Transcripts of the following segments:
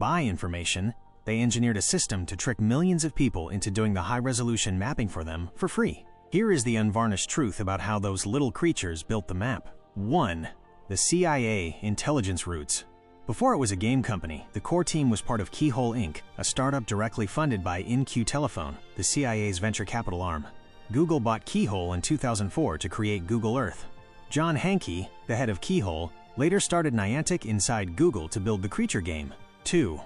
buy information, they engineered a system to trick millions of people into doing the high-resolution mapping for them for free. Here is the unvarnished truth about how those little creatures built the map. 1. The CIA intelligence roots. Before it was a game company, the core team was part of Keyhole Inc., a startup directly funded by InQ Telephone, the CIA's venture capital arm. Google bought Keyhole in 2004 to create Google Earth. John Hanke, the head of Keyhole, later started Niantic inside Google to build the creature game. 2.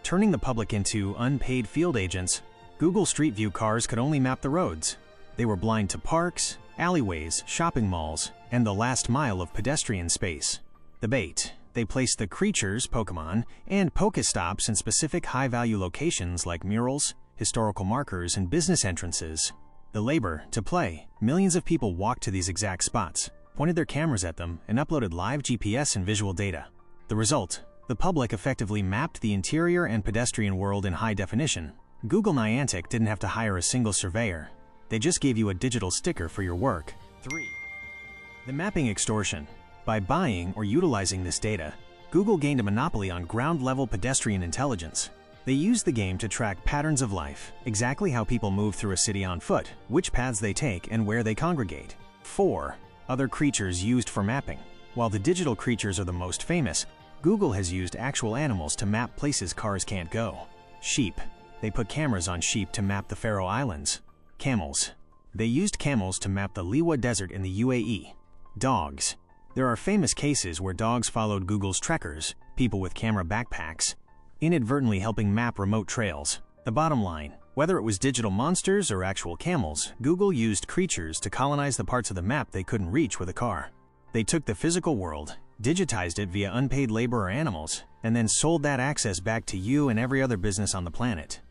Turning the public into unpaid field agents. Google Street View cars could only map the roads. They were blind to parks, alleyways, shopping malls, and the last mile of pedestrian space. The bait. They placed the creatures, Pokemon, and Pokestops in specific high-value locations like murals, historical markers, and business entrances. The labor. To play. Millions of people walked to these exact spots, pointed their cameras at them, and uploaded live GPS and visual data. The result. The public effectively mapped the interior and pedestrian world in high definition. Google Niantic didn't have to hire a single surveyor. They just gave you a digital sticker for your work. 3. The mapping extortion. By buying or utilizing this data, Google gained a monopoly on ground-level pedestrian intelligence. They used the game to track patterns of life, exactly how people move through a city on foot, which paths they take, and where they congregate. 4. Other creatures used for mapping. While the digital creatures are the most famous, Google has used actual animals to map places cars can't go. Sheep. They put cameras on sheep to map the Faroe Islands. Camels. They used camels to map the Liwa Desert in the UAE. Dogs. There are famous cases where dogs followed Google's trekkers, people with camera backpacks, inadvertently helping map remote trails. The bottom line, whether it was digital monsters or actual camels, Google used creatures to colonize the parts of the map they couldn't reach with a car. They took the physical world, digitized it via unpaid labor or animals, and then sold that access back to you and every other business on the planet.